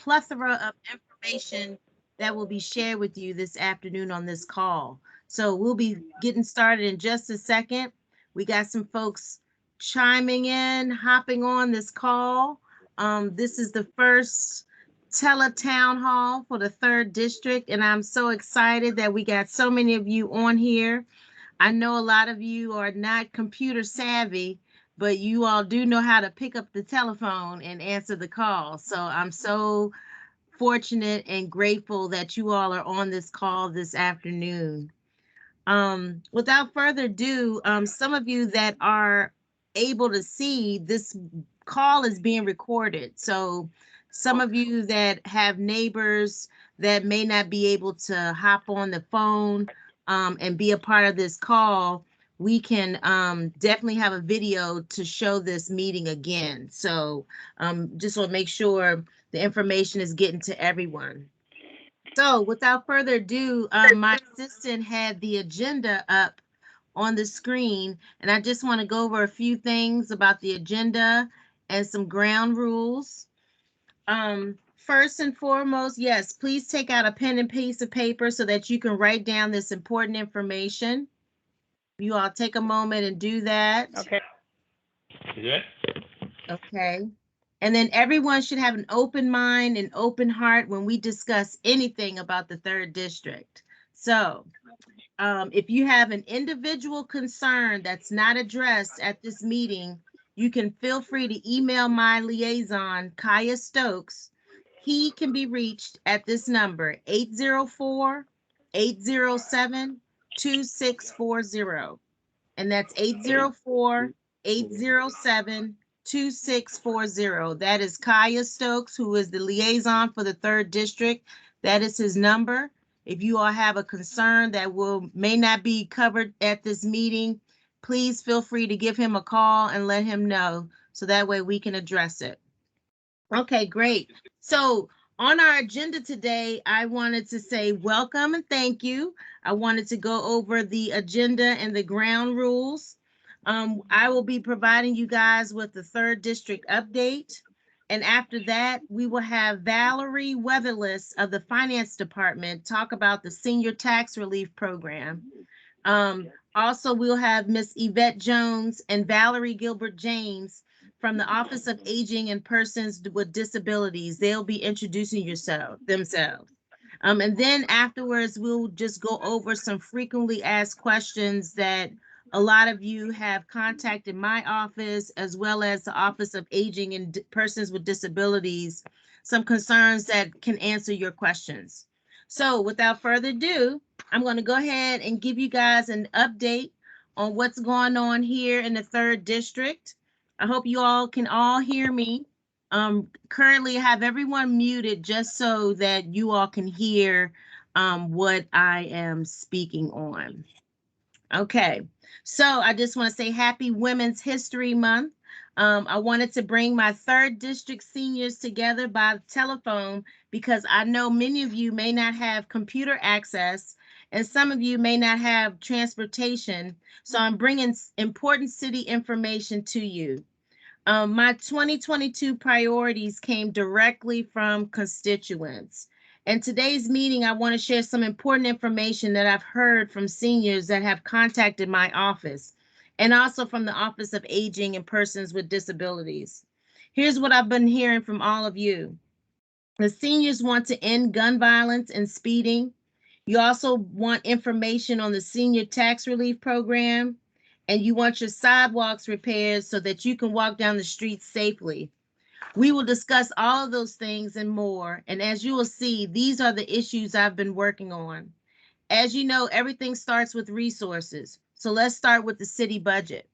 plethora of information that will be shared with you this afternoon on this call. So we'll be getting started in just a second. We got some folks chiming in, hopping on this call. This is the first Tele Town Hall for the 3rd District, and I'm so excited that we got so many of you on here. I know a lot of you are not computer savvy, but you all do know how to pick up the telephone and answer the call. So I'm so fortunate and grateful that you all are on this call this afternoon. Without further ado, some of you that are able to see, this call is being recorded. So some of you that have neighbors that may not be able to hop on the phone and be a part of this call, we can definitely have a video to show this meeting again. So just want to make sure the information is getting to everyone. So without further ado, my assistant had the agenda up on the screen, and I just want to go over a few things about the agenda and some ground rules. First and foremost, yes, please take out a pen and piece of paper so that you can write down this important information. You all take a moment and do that. Okay. Yeah. Okay. And then everyone should have an open mind and open heart when we discuss anything about the 3rd District. So if you have an individual concern that's not addressed at this meeting, you can feel free to email my liaison, Kiya Stokes. He can be reached at this number, 804-807-2640. And that's 804-807-2640. That is Kiya Stokes, who is the liaison for the 3rd District. That is his number. If you all have a concern that may not be covered at this meeting, please feel free to give him a call and let him know so that way we can address it. Okay, great. So on our agenda today, I wanted to say welcome and thank you. I wanted to go over the agenda and the ground rules. I will be providing you guys with the 3rd District update. And after that, we will have Valerie Weatherless of the Finance Department talk about the Senior Tax Relief Program. Also, we'll have Miss Yvette Jones and Valerie Gilbert James from the Office of Aging and Persons with Disabilities. They'll be introducing themselves. And then afterwards, we'll just go over some frequently asked questions that a lot of you have contacted my office, as well as the Office of Aging and Persons with Disabilities, some concerns that can answer your questions. So without further ado, I'm going to go ahead and give you guys an update on what's going on here in the 3rd District. I hope you all can hear me. Currently, I have everyone muted just so that you all can hear what I am speaking on. Okay, so I just want to say happy Women's History Month. I wanted to bring my 3rd District seniors together by telephone because I know many of you may not have computer access and some of you may not have transportation. So I'm bringing important city information to you. My 2022 priorities came directly from constituents. In today's meeting, I want to share some important information that I've heard from seniors that have contacted my office, and also from the Office of Aging and Persons with Disabilities. Here's what I've been hearing from all of you. The seniors want to end gun violence and speeding. You also want information on the Senior Tax Relief Program, and you want your sidewalks repaired so that you can walk down the street safely. We will discuss all of those things and more. And as you will see, these are the issues I've been working on. As you know, everything starts with resources. So let's start with the city budget.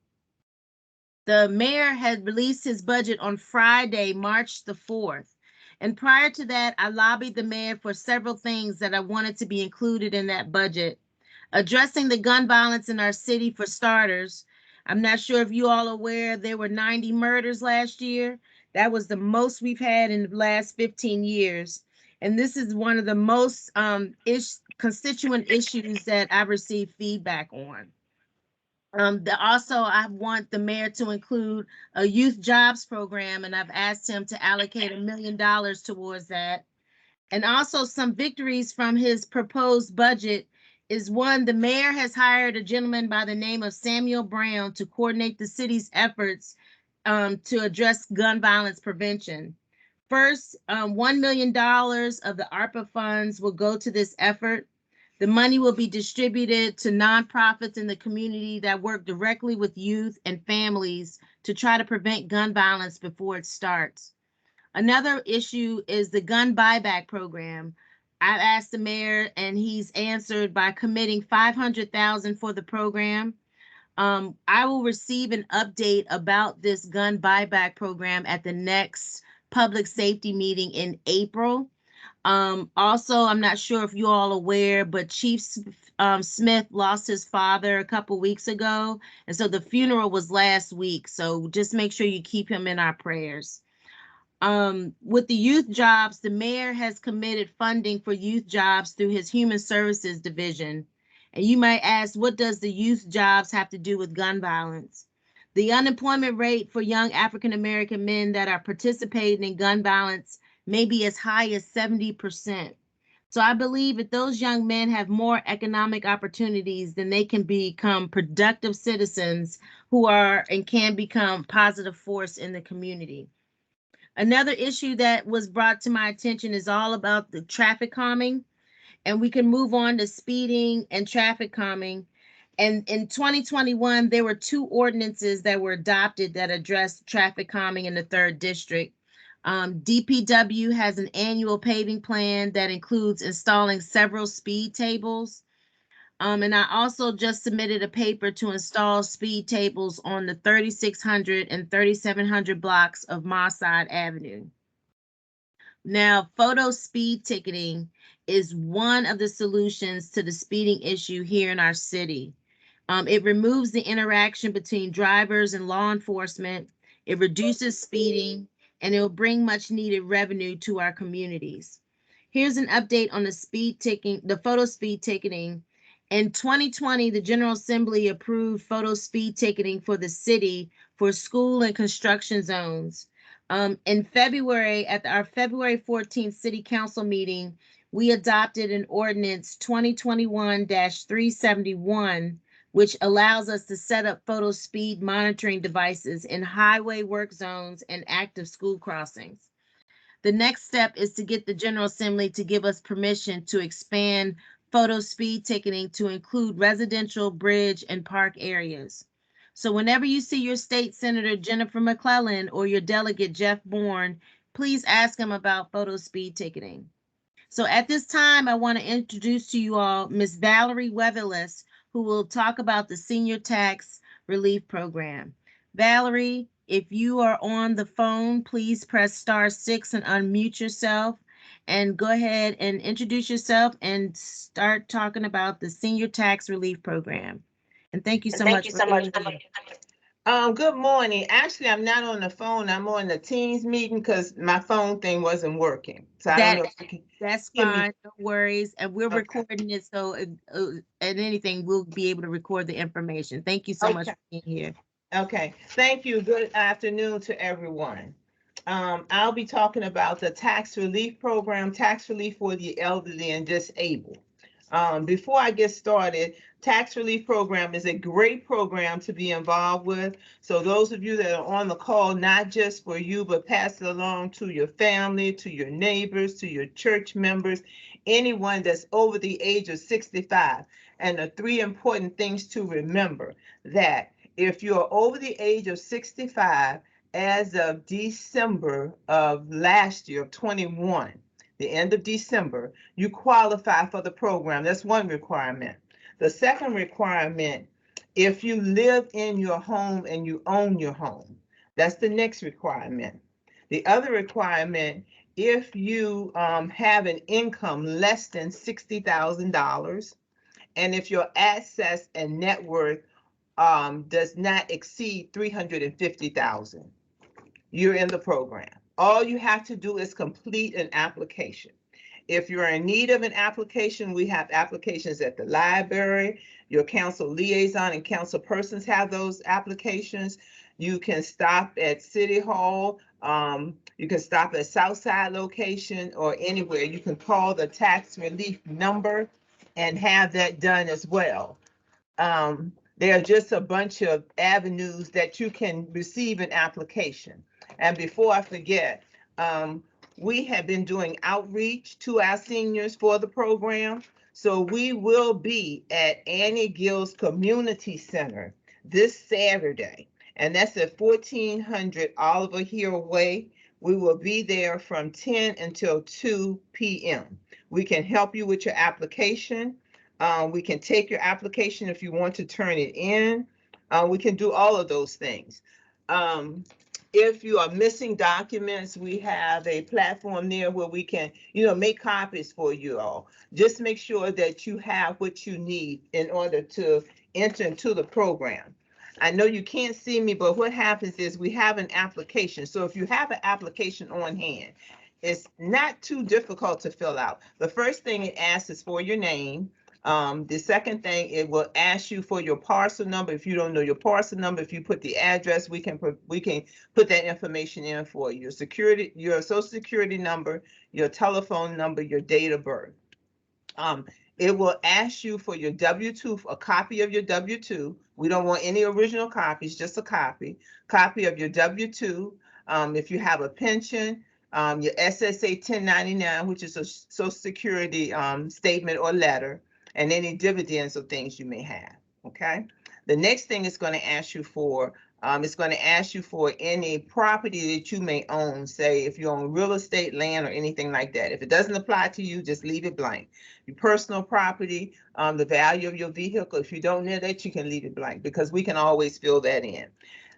The mayor had released his budget on Friday, March the 4th. And prior to that, I lobbied the mayor for several things that I wanted to be included in that budget. Addressing the gun violence in our city, for starters. I'm not sure if you all are aware, there were 90 murders last year. That was the most we've had in the last 15 years. And this is one of the most constituent issues that I've received feedback on. Also, I want the mayor to include a youth jobs program, and I've asked him to allocate $1 million towards that. And also some victories from his proposed budget is one, the mayor has hired a gentleman by the name of Samuel Brown to coordinate the city's efforts to address gun violence prevention. First, $1 million of the ARPA funds will go to this effort. The money will be distributed to nonprofits in the community that work directly with youth and families to try to prevent gun violence before it starts. Another issue is the gun buyback program. I've asked the mayor and he's answered by committing $500,000 for the program. I will receive an update about this gun buyback program at the next public safety meeting in April. Also, I'm not sure if you all aware, but Chief Smith lost his father a couple weeks ago. And so the funeral was last week. So just make sure you keep him in our prayers. With the youth jobs, the mayor has committed funding for youth jobs through his Human Services Division. And you might ask, what does the youth jobs have to do with gun violence? The unemployment rate for young African American men that are participating in gun violence may be as high as 70%. So I believe if those young men have more economic opportunities, then they can become productive citizens who are and can become positive force in the community. Another issue that was brought to my attention is all about the traffic calming, and we can move on to speeding and traffic calming. And in 2021, there were 2 ordinances that were adopted that addressed traffic calming in the 3rd district. DPW has an annual paving plan that includes installing several speed tables. And I also just submitted a paper to install speed tables on the 3600 and 3700 blocks of Mossad Avenue. Now, photo speed ticketing is one of the solutions to the speeding issue here in our city. It removes the interaction between drivers and law enforcement. It reduces speeding, and it will bring much needed revenue to our communities. Here's an update on the photo speed ticketing. In 2020, the General Assembly approved photo speed ticketing for the city for school and construction zones. In February, at our February 14th City Council meeting, we adopted an ordinance 2021-371, which allows us to set up photo speed monitoring devices in highway work zones and active school crossings. The next step is to get the General Assembly to give us permission to expand photo speed ticketing to include residential, bridge, and park areas. So whenever you see your state senator, Jennifer McClellan, or your delegate, Jeff Bourne, please ask him about photo speed ticketing. So at this time, I want to introduce to you all Ms. Valerie Weatherless, who will talk about the Senior Tax Relief Program. Valerie, if you are on the phone, please press *6 and unmute yourself, and go ahead and introduce yourself and start talking about the Senior Tax Relief Program. And thank you so much for being here. Good morning. Actually, I'm not on the phone. I'm on the Teams meeting because my phone thing wasn't working. So I don't know if you can. That's hear me. fine, no worries. And we're Okay. recording it, so at anything, we'll be able to record the information. Thank you so much for being here. Okay, thank you. Good afternoon to everyone. I'll be talking about the tax relief program, tax relief for the elderly and disabled. Before I get started, tax relief program is a great program to be involved with. So those of you that are on the call, not just for you, but pass it along to your family, to your neighbors, to your church members, anyone that's over the age of 65. And the 3 important things to remember: that if you're over the age of 65, as of December of last year, of 21, the end of December, you qualify for the program. That's one requirement. The second requirement, if you live in your home and you own your home, that's the next requirement. The other requirement, if you have an income less than $60,000, and if your assets and net worth does not exceed $350,000, you're in the program. All you have to do is complete an application. If you're in need of an application, we have applications at the library. Your council liaison and council persons have those applications. You can stop at City Hall. You can stop at Southside location or anywhere. You can call the tax relief number and have that done as well. There are just a bunch of avenues that you can receive an application. And before I forget, we have been doing outreach to our seniors for the program. So we will be at Annie Gill's Community Center this Saturday, and that's at 1400 Oliver Hill Way. We will be there from 10 until 2 p.m. We can help you with your application. We can take your application if you want to turn it in. We can do all of those things. If you are missing documents, we have a platform there where we can, make copies for you all. Just make sure that you have what you need in order to enter into the program. I know you can't see me, but what happens is we have an application. So if you have an application on hand, it's not too difficult to fill out. The first thing it asks is for your name. The second thing, it will ask you for your parcel number. If you don't know your parcel number, if you put the address, we can put that information in for you. Your social security number, your telephone number, your date of birth. It will ask you for your W-2, a copy of your W-2. We don't want any original copies, just a copy of your W-2. If you have a pension, your SSA 1099, which is a social security statement or letter, and any dividends or things you may have, okay? The next thing it's going to ask you for, it's going to ask you for any property that you may own, say if you own real estate, land, or anything like that. If it doesn't apply to you, just leave it blank. Your personal property, the value of your vehicle, if you don't know that, you can leave it blank because we can always fill that in.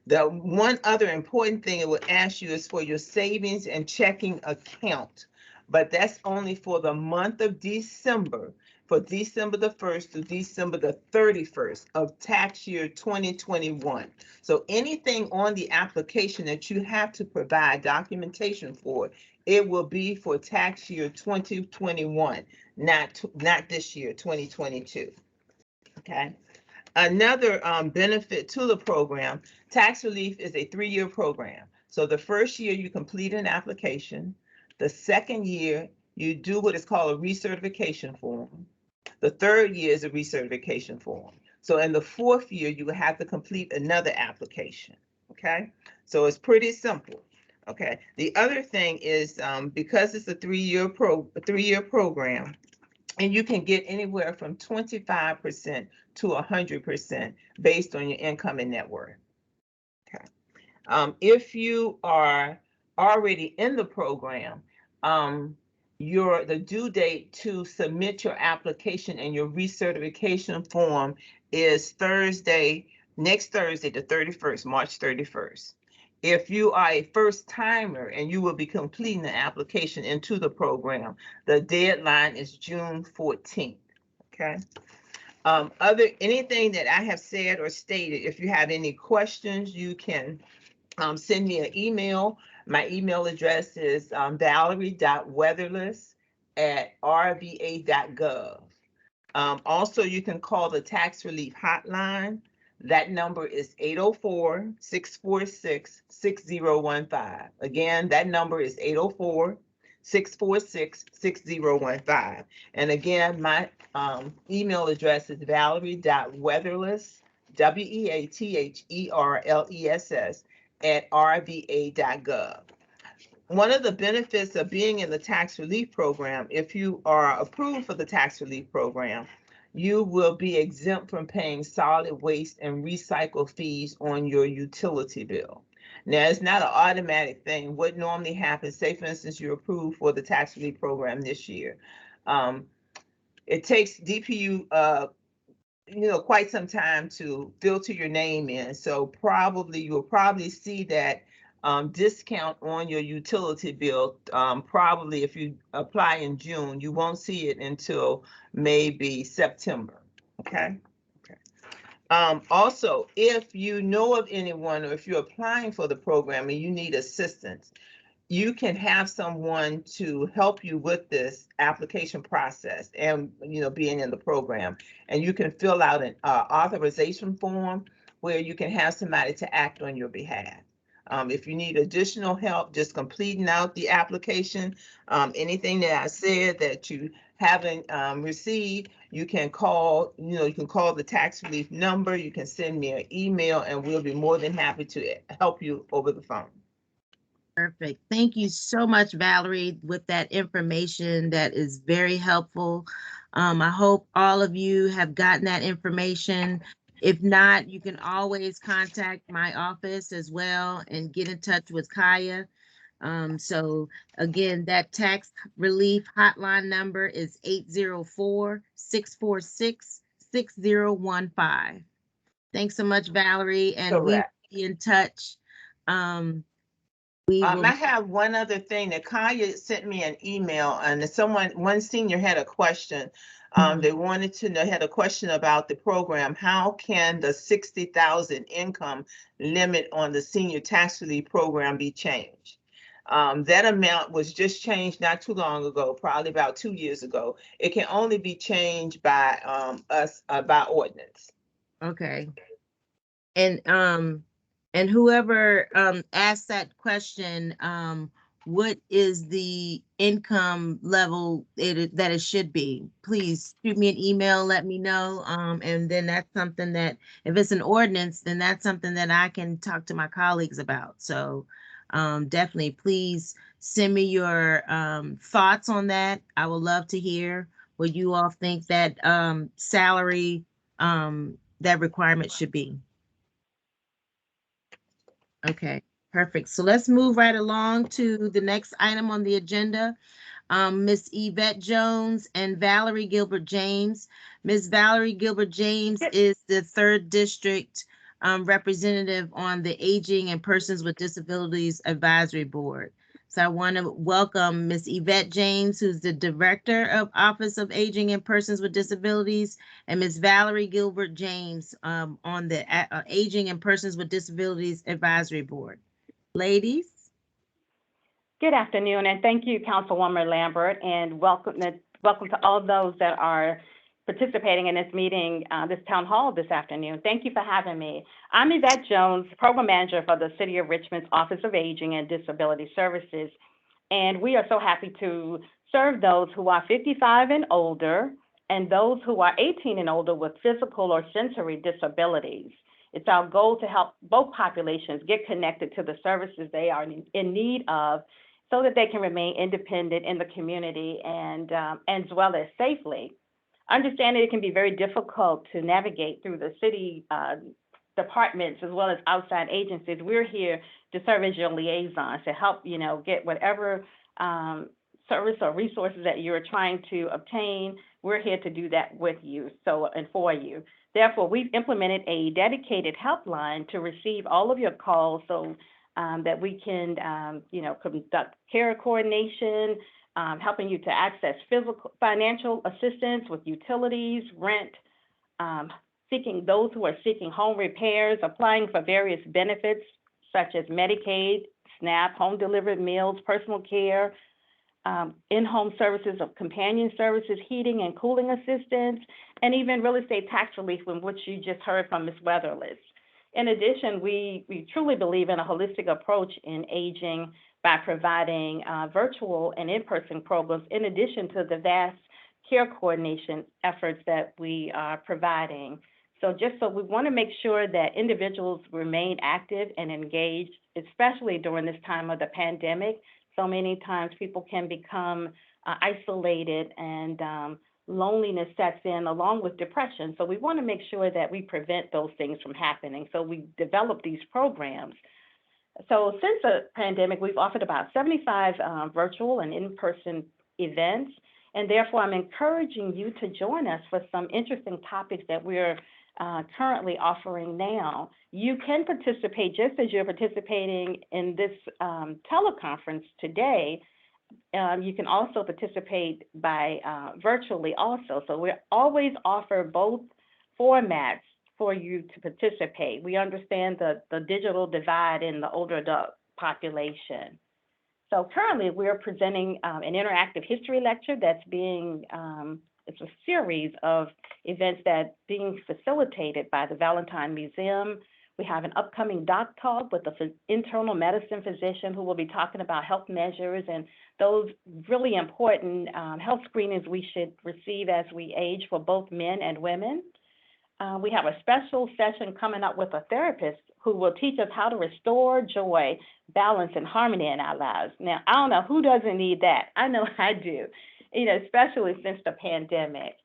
The one other important thing it will ask you is for your savings and checking account, but that's only for the month of December, for December the 1st to December the 31st of tax year 2021. So anything on the application that you have to provide documentation for, it will be for tax year 2021, not this year, 2022. Okay. Another benefit to the program, tax relief is a 3-year program. So the first year you complete an application. The second year you do what is called a recertification form. The third year is a recertification form. So in the fourth year, you will have to complete another application. Okay, so it's pretty simple. Okay, the other thing is because it's a 3-year program, and you can get anywhere from 25% to 100% based on your income and net worth. Okay, if you are already in the program, the due date to submit your application and your recertification form is next Thursday, the 31st, March 31st. If you are a first timer and you will be completing the application into the program, the deadline is June 14th. Okay. Anything that I have said or stated, if you have any questions, you can send me an email. My email address is valerie.weatherless@rva.gov. Also, you can call the tax relief hotline. That number is 804-646-6015. Again, that number is 804-646-6015. And again, my email address is valerie.weatherless, WEATHERLESS @rva.gov. One of the benefits of being in the tax relief program, if you are approved for the tax relief program, you will be exempt from paying solid waste and recycle fees on your utility bill. Now, it's not an automatic thing. What normally happens, say for instance, you're approved for the tax relief program this year. It takes DPU quite some time to filter your name in. So you'll probably see that discount on your utility bill. Probably if you apply in June, you won't see it until maybe September. Okay. Also, if you know of anyone or if you're applying for the program and you need assistance, you can have someone to help you with this application process and, being in the program. And you can fill out an authorization form where you can have somebody to act on your behalf. If you need additional help just completing out the application, anything that I said that you haven't received, you can call, the tax relief number, you can send me an email, and we'll be more than happy to help you over the phone. Perfect. Thank you so much, Valerie, with that information. That is very helpful. I hope all of you have gotten that information. If not, you can always contact my office as well and get in touch with Kiya. So again, that tax relief hotline number is 804-646-6015. Thanks so much, Valerie, and we will Correct. be in touch. We will. I have one other thing that Kiya sent me an email, and one senior had a question. They wanted to know, had a question about the program. How can the 60,000 income limit on the senior tax relief program be changed? That amount was just changed not too long ago, probably about 2 years ago. It can only be changed by us by ordinance. Okay. And whoever asked that question, what is the income level that it should be? Please shoot me an email, let me know. And then that's something that, if it's an ordinance, then that's something that I can talk to my colleagues about. So definitely, please send me your thoughts on that. I would love to hear what you all think that salary, that requirement should be. Okay, perfect. So let's move right along to the next item on the agenda. Miss Yvette Jones and Valerie Gilbert James. Miss Valerie Gilbert James is the 3rd District representative on the Aging and Persons with Disabilities Advisory Board. So I want to welcome Miss Yvette James, who's the Director of Office of Aging and Persons with Disabilities, and Miss Valerie Gilbert James on the Aging and Persons with Disabilities Advisory Board. Ladies. Good afternoon, and thank you, Councilwoman Lambert, and welcome to all those that are participating in this meeting, this town hall this afternoon. Thank you for having me. I'm Yvette Jones, Program Manager for the City of Richmond's Office of Aging and Disability Services, and we are so happy to serve those who are 55 and older and those who are 18 and older with physical or sensory disabilities. It's our goal to help both populations get connected to the services they are in need of so that they can remain independent in the community and as well as safely. Understanding it can be very difficult to navigate through the city departments as well as outside agencies. We're here to serve as your liaisons to help, get whatever service or resources that you're trying to obtain. We're here to do that with you and for you. Therefore, we've implemented a dedicated helpline to receive all of your calls so that we can, conduct care coordination, helping you to access financial assistance with utilities, rent, those who are seeking home repairs, applying for various benefits such as Medicaid, SNAP, home delivered meals, personal care, in-home services of companion services, heating and cooling assistance, and even real estate tax relief, which you just heard from Ms. Weatherless. In addition, we truly believe in a holistic approach in aging by providing virtual and in-person programs in addition to the vast care coordination efforts that we are providing. So we want to make sure that individuals remain active and engaged, especially during this time of the pandemic. So many times people can become isolated and loneliness sets in along with depression. So we want to make sure that we prevent those things from happening. So we develop these programs. So since the pandemic, we've offered about 75 virtual and in-person events. And therefore, I'm encouraging you to join us for some interesting topics that we're currently offering now. You can participate just as you're participating in this teleconference today. You can also participate by virtually also. So we always offer both formats for you to participate. We understand the digital divide in the older adult population. So currently, we're presenting an interactive history lecture that's being, it's a series of events that being facilitated by the Valentine Museum. We have an upcoming doc talk with the internal medicine physician who will be talking about health measures and those really important health screenings we should receive as we age for both men and women. We have a special session coming up with a therapist who will teach us how to restore joy, balance, and harmony in our lives. Now, I don't know who doesn't need that. I know I do, especially since the pandemic.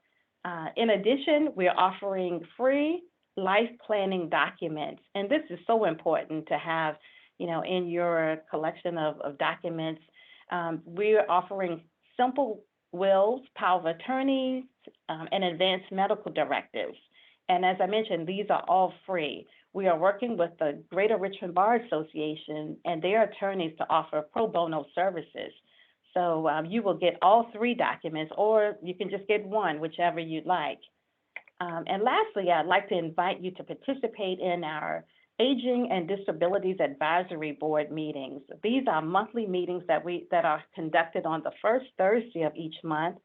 In addition, we're offering free life planning documents. And this is so important to have, in your collection of documents. We're offering simple wills, power of attorneys, and advanced medical directives. And as I mentioned, these are all free. We are working with the Greater Richmond Bar Association and their attorneys to offer pro bono services. So you will get all three documents, or you can just get one, whichever you'd like. And lastly, I'd like to invite you to participate in our Aging and Disabilities Advisory Board meetings. These are monthly meetings that are conducted on the first Thursday of each month,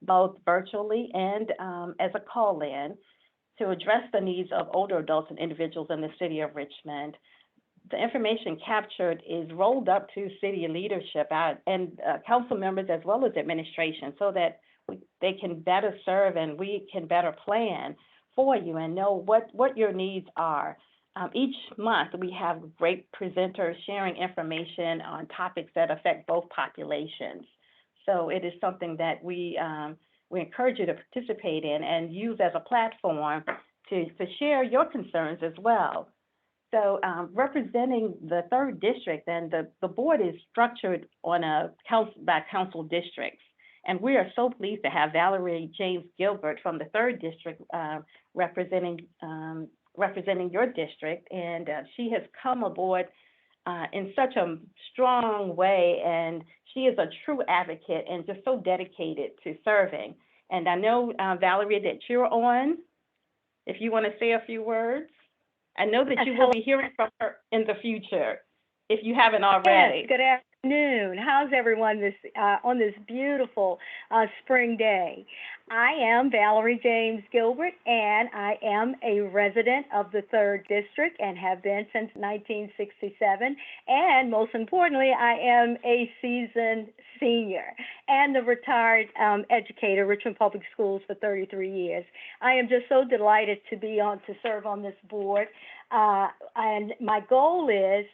both virtually and as a call-in, to address the needs of older adults and individuals in the city of Richmond. The information captured is rolled up to city leadership and council members as well as administration so that they can better serve and we can better plan for you and know what your needs are. Each month, we have great presenters sharing information on topics that affect both populations. So it is something that we encourage you to participate in and use as a platform to share your concerns as well. So representing the 3rd District, and the board is structured on by council districts. And we are so pleased to have Valerie James Gilbert from the 3rd District representing your district. And she has come aboard in such a strong way, and she is a true advocate and just so dedicated to serving. And I know, Valerie, that you're on, if you want to say a few words. I know that you will be hearing from her in the future, if you haven't already. Yes, good afternoon. How's everyone on this beautiful spring day? I am Valerie James Gilbert, and I am a resident of the 3rd District and have been since 1967. And most importantly, I am a seasoned senior and a retired educator, Richmond Public Schools for 33 years. I am just so delighted to serve on this board. And my goal is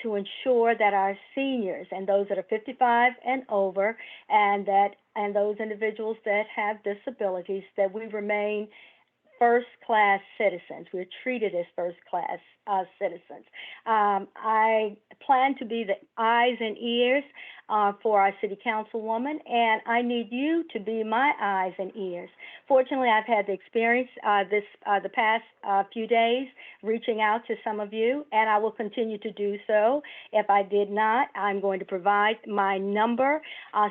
to ensure that our seniors and those that are 55 and over, and those individuals that have disabilities, that we remain first-class citizens. We're treated as first-class citizens. I plan to be the eyes and ears for our city councilwoman, and I need you to be my eyes and ears. Fortunately, I've had the experience the past few days reaching out to some of you, and I will continue to do so. If I did not, I'm going to provide my number.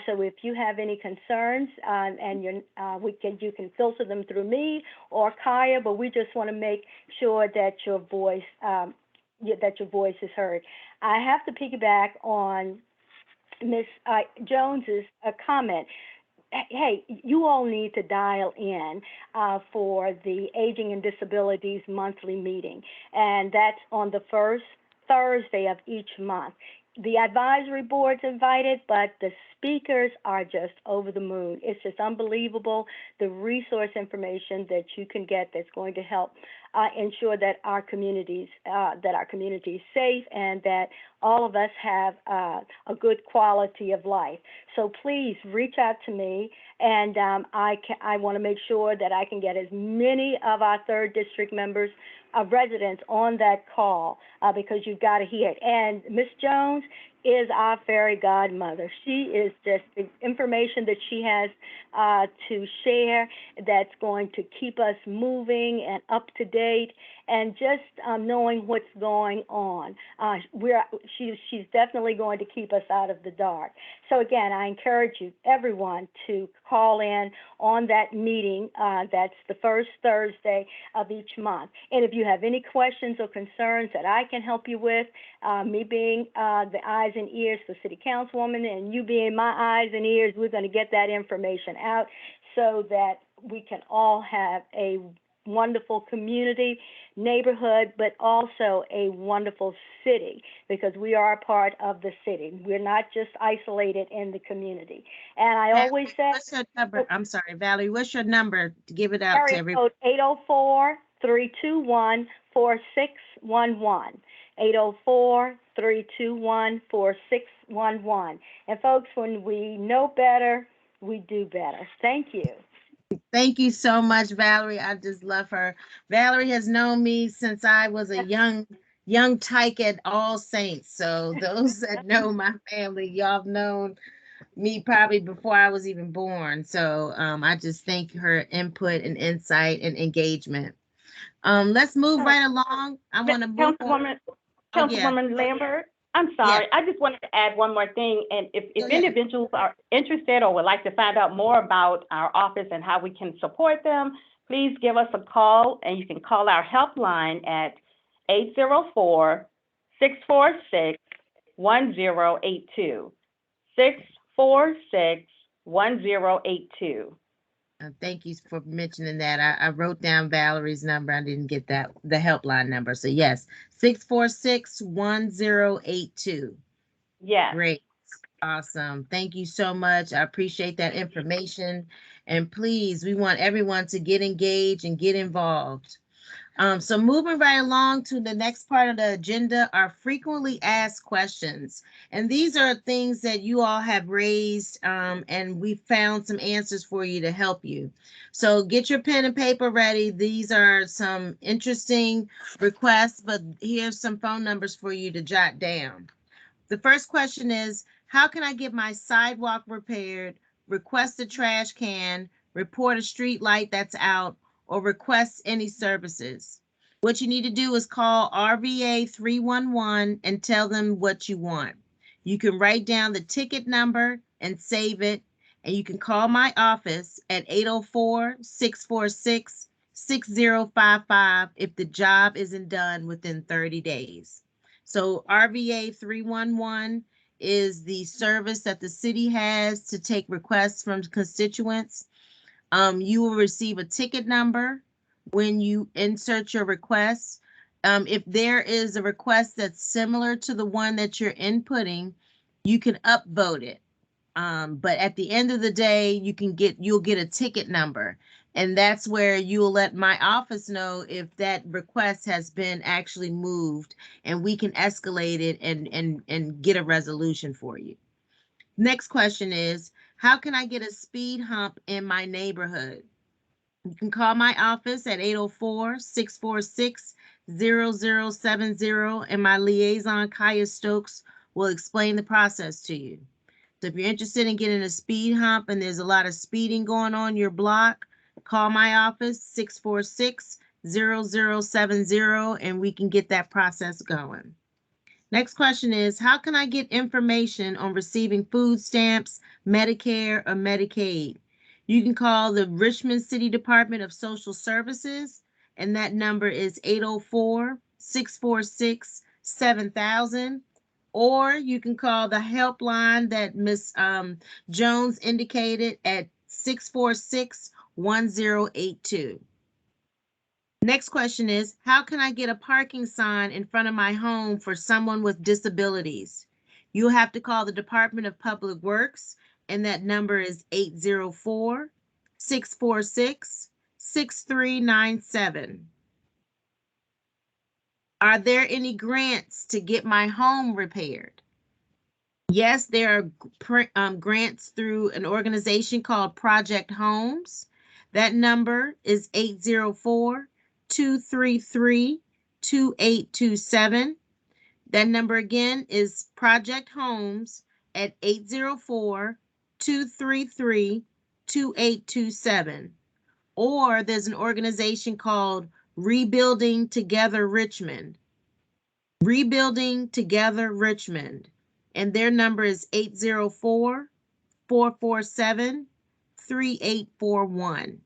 So if you have any concerns, and you can filter them through me or Kiya, but we just want to make sure that your voice is heard. I have to piggyback on Ms. Jones's comment. Hey, you all need to dial in for the Aging and Disabilities monthly meeting, and that's on the first Thursday of each month. The advisory board's invited, but the speakers are just over the moon. It's just unbelievable, the resource information that you can get that's going to help ensure that our community is safe and that all of us have a good quality of life. So please reach out to me, and I want to make sure that I can get as many of our 3rd District members, residents on that call, because you've got to hear it. And Ms. Jones is our fairy godmother. She is just the information that she has to share that's going to keep us moving and up to date and just knowing what's going on. She's definitely going to keep us out of the dark. So again, I encourage you, everyone, to call in on that meeting. That's the first Thursday of each month. And if you have any questions or concerns that I can help you with, me being the eyes and ears for City Councilwoman and you being my eyes and ears, we're going to get that information out so that we can all have a wonderful community, neighborhood, but also a wonderful city, because we are a part of the city. We're not just isolated in the community. And I always say, What's your number? I'm sorry, Valerie, what's your number to give it out to area everyone? code 804-321-4611. 804-321-4611. And folks, when we know better, we do better. Thank you. Thank you so much, Valerie. I just love her. Valerie has known me since I was a young tyke at All Saints. So those that know my family, y'all have known me probably before I was even born. So I just thank her input and insight and engagement. Let's move right along. I want to move on. Councilwoman, Oh, yeah. Councilwoman Lambert, I'm sorry, I just wanted to add one more thing. And if Go ahead. individuals are interested or would like to find out more about our office and how we can support them, please give us a call, and you can call our helpline at 804-646-1082. 646-1082. Thank you for mentioning that. I wrote down Valerie's number. I didn't get the helpline number. So yes, 646-1082. Yes. Great. Awesome. Thank you so much. I appreciate that information. And please, we want everyone to get engaged and get involved. So moving right along to the next part of the agenda are frequently asked questions. And these are things that you all have raised, and we found some answers for you to help you. So get your pen and paper ready. These are some interesting requests, but here's some phone numbers for you to jot down. The first question is, how can I get my sidewalk repaired, request a trash can, report a street light that's out, or request any services? What you need to do is call RVA 311 and tell them what you want. You can write down the ticket number and save it, and you can call my office at 804-646-6055 if the job isn't done within 30 days. So RVA 311 is the service that the city has to take requests from constituents. You will receive a ticket number when you insert your request. If there is a request that's similar to the one that you're inputting, you can upvote it. But at the end of the day, you'll get a ticket number, and that's where you'll let my office know if that request has been actually moved, and we can escalate it and get a resolution for you. Next question is, how can I get a speed hump in my neighborhood? You can call my office at 804-646-0070, and my liaison, Kiya Stokes, will explain the process to you. So if you're interested in getting a speed hump and there's a lot of speeding going on your block, call my office, 646-0070, and we can get that process going. Next question is, how can I get information on receiving food stamps, Medicare, or Medicaid? You can call the Richmond City Department of Social Services, and that number is 804-646-7000. Or you can call the helpline that Ms. Jones indicated at 646-1082. Next question is, how can I get a parking sign in front of my home for someone with disabilities? You'll have to call the Department of Public Works, and that number is 804-646-6397. Are there any grants to get my home repaired? Yes, there are grants through an organization called Project Homes. That number is 804-233-2827. That number again is Project Homes at 804-233-2827. Or there's an organization called Rebuilding Together Richmond. Rebuilding Together Richmond. And their number is 804-447-3841.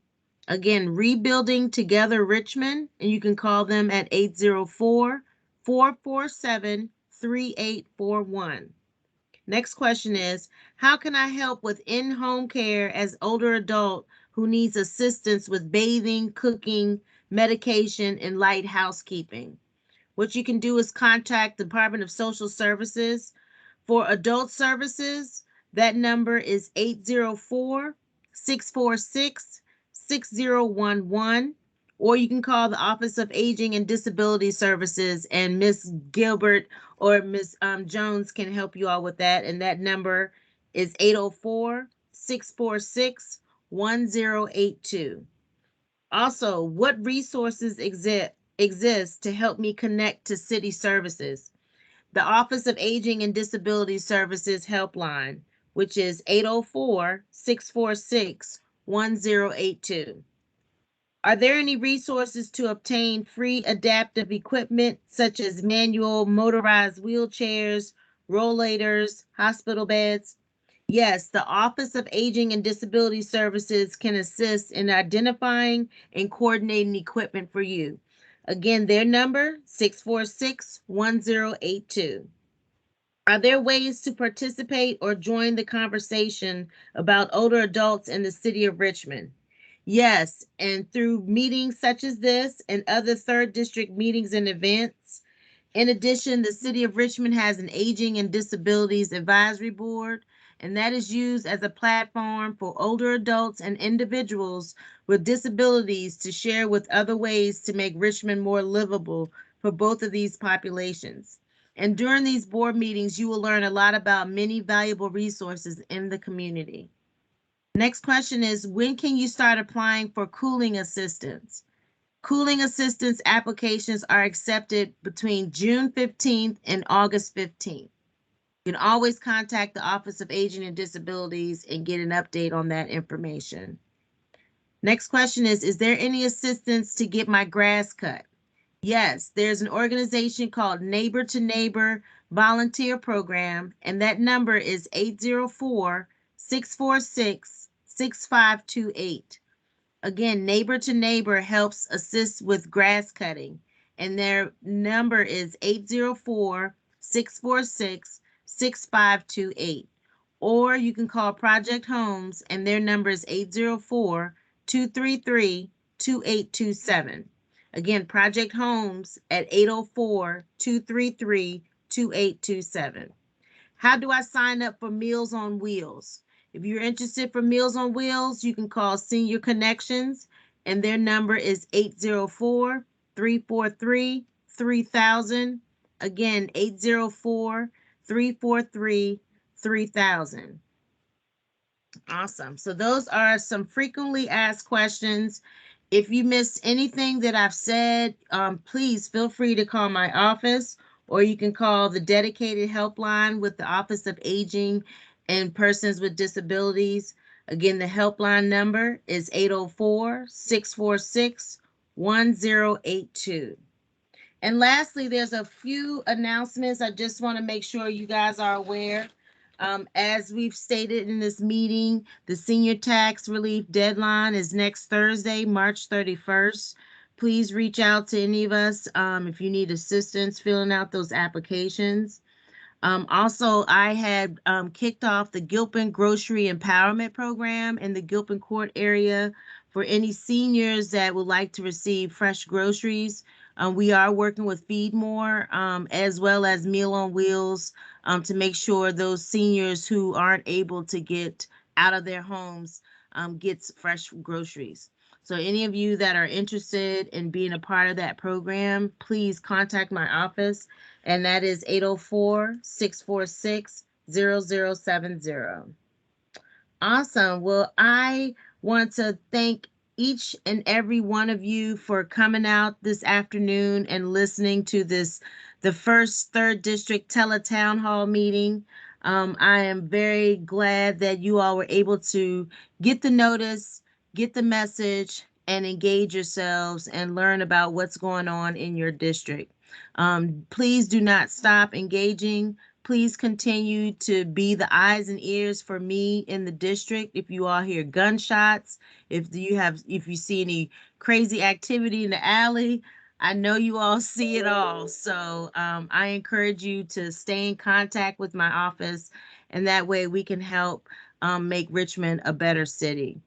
Again, Rebuilding Together Richmond, and you can call them at 804-447-3841. Next question is, how can I help with in-home care as older adult who needs assistance with bathing, cooking, medication, and light housekeeping? What you can do is contact the Department of Social Services. For adult services, that number is 804-646-6011, or you can call the Office of Aging and Disability Services, and Miss Gilbert or Miss Jones can help you all with that, and that number is 804-646-1082. Also, what resources exist to help me connect to city services? The Office of Aging and Disability Services helpline, which is 804-646-1082. Are there any resources to obtain free adaptive equipment such as manual motorized wheelchairs, rollators, hospital beds? Yes, the Office of Aging and Disability Services can assist in identifying and coordinating equipment for you. Again, their number, 646-1082. Are there ways to participate or join the conversation about older adults in the city of Richmond? Yes, and through meetings such as this and other third district meetings and events. In addition, the city of Richmond has an Aging and Disabilities Advisory Board, and that is used as a platform for older adults and individuals with disabilities to share with other ways to make Richmond more livable for both of these populations. And during these board meetings, you will learn a lot about many valuable resources in the community. Next question is, when can you start applying for cooling assistance? Cooling assistance applications are accepted between June 15th and August 15th. You can always contact the Office of Aging and Disabilities and get an update on that information. Next question is there any assistance to get my grass cut? Yes, there's an organization called Neighbor to Neighbor Volunteer Program, and that number is 804-646-6528. Again, Neighbor to Neighbor helps assist with grass cutting, and their number is 804-646-6528. Or you can call Project Homes, and their number is 804-233-2827. Again, Project Homes at 804-233-2827. How do I sign up for Meals on Wheels? If you're interested for Meals on Wheels, you can call Senior Connections, and their number is 804-343-3000. Again, 804-343-3000. Awesome. So those are some frequently asked questions. If you missed anything that I've said, please feel free to call my office, or you can call the dedicated helpline with the Office of Aging and Persons with Disabilities. Again, the helpline number is 804-646-1082. And lastly, there's a few announcements I just want to make sure you guys are aware. As we've stated in this meeting, the senior tax relief deadline is next Thursday, March 31st. Please reach out to any of us if you need assistance filling out those applications. Also, I had kicked off the Gilpin Grocery Empowerment Program in the Gilpin Court area for any seniors that would like to receive fresh groceries. We are working with Feed More as well as Meal on Wheels to make sure those seniors who aren't able to get out of their homes gets fresh groceries. So any of you that are interested in being a part of that program, please contact my office, and that is 804-646-0070. Awesome. Well, I want to thank each and every one of you for coming out this afternoon and listening to the first 3rd District Tele Town Hall meeting. I am very glad that you all were able to get the notice, get the message, and engage yourselves and learn about what's going on in your district. Please do not stop engaging. Please continue to be the eyes and ears for me in the district. If you all hear gunshots, if you see any crazy activity in the alley, I know you all see it all. So I encourage you to stay in contact with my office, and that way we can help make Richmond a better city.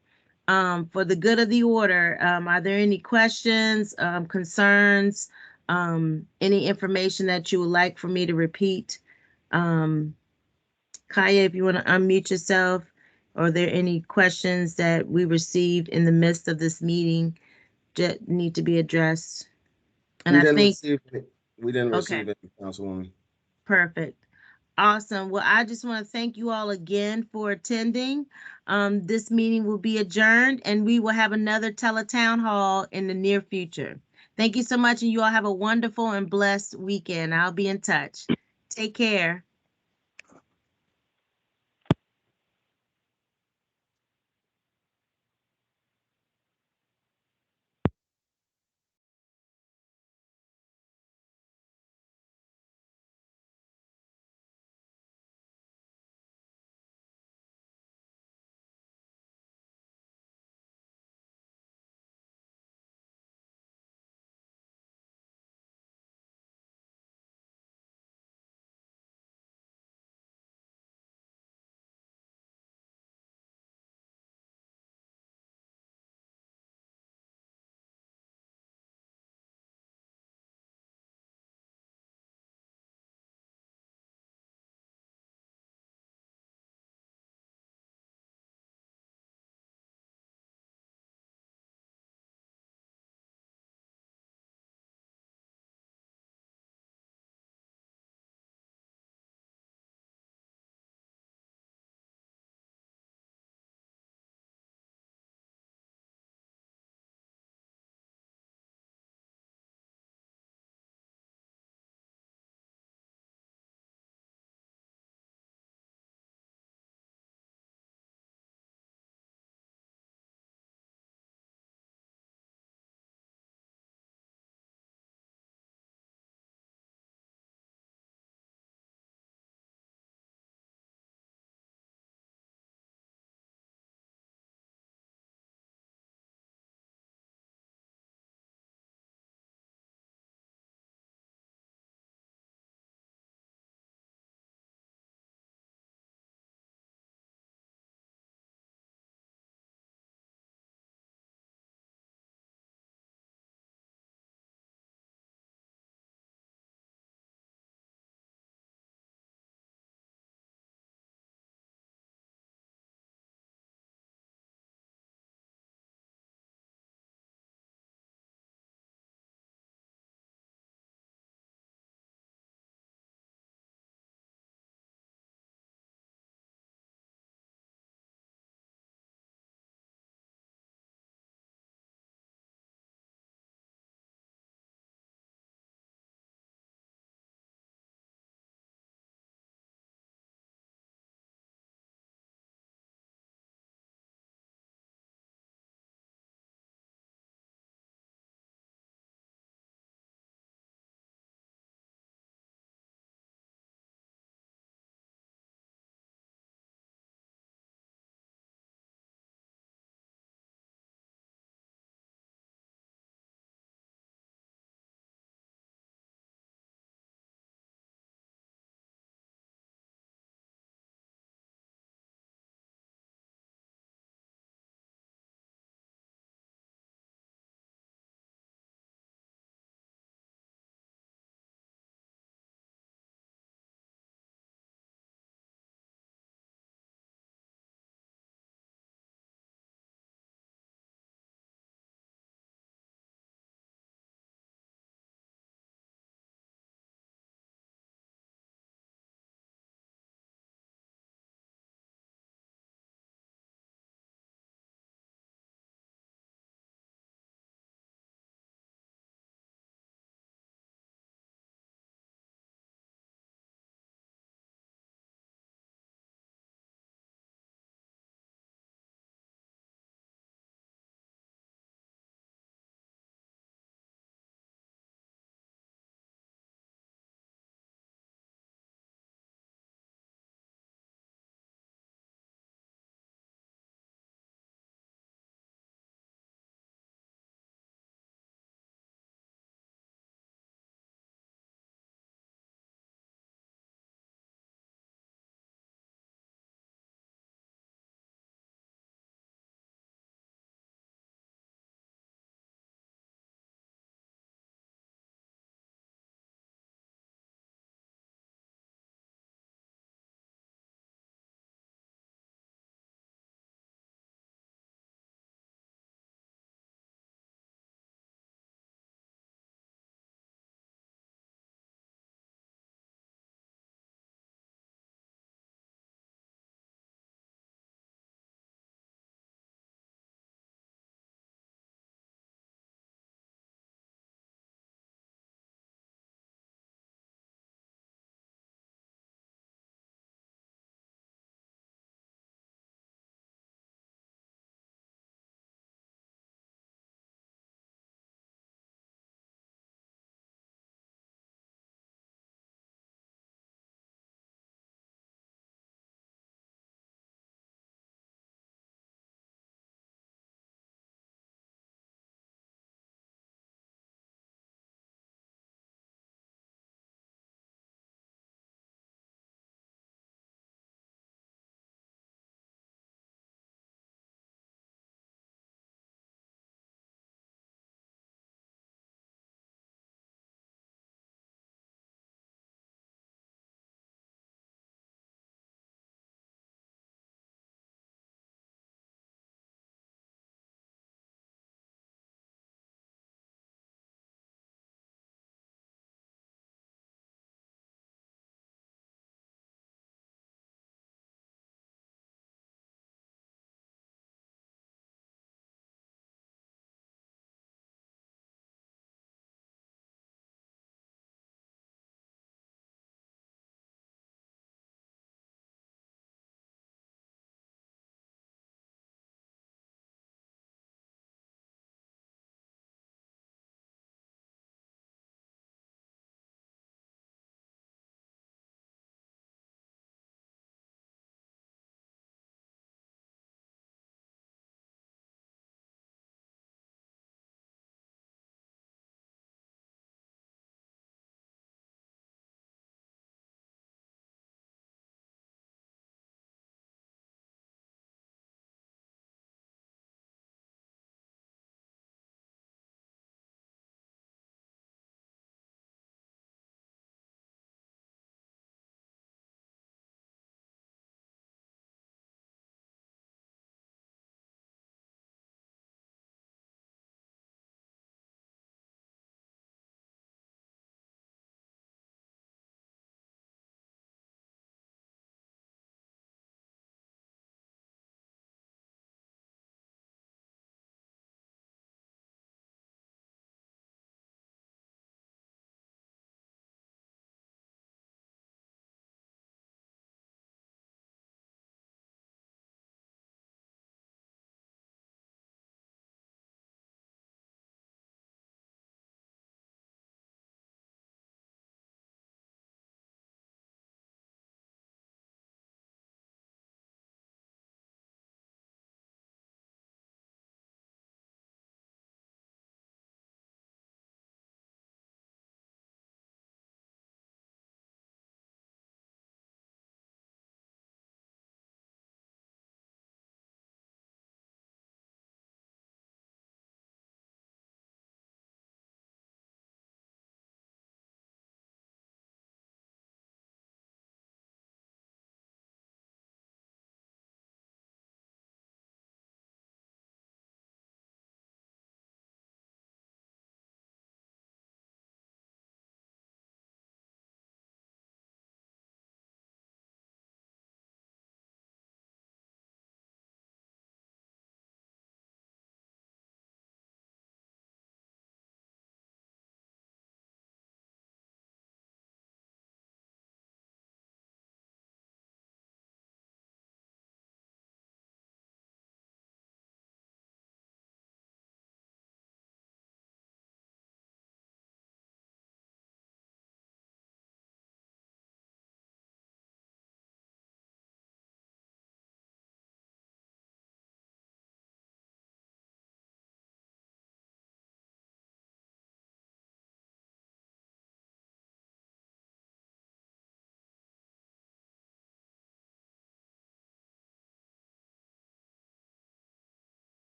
For the good of the order, are there any questions, concerns, any information that you would like for me to repeat? Kiya, if you want to unmute yourself, are there any questions that we received in the midst of this meeting that need to be addressed? And I think, We didn't okay, receive it, Councilwoman. perfect. Awesome. Well, I just want to thank you all again for attending. This meeting will be adjourned and we will have another Tele Town Hall in the near future. Thank you so much, and you all have a wonderful and blessed weekend. I'll be in touch. Take care.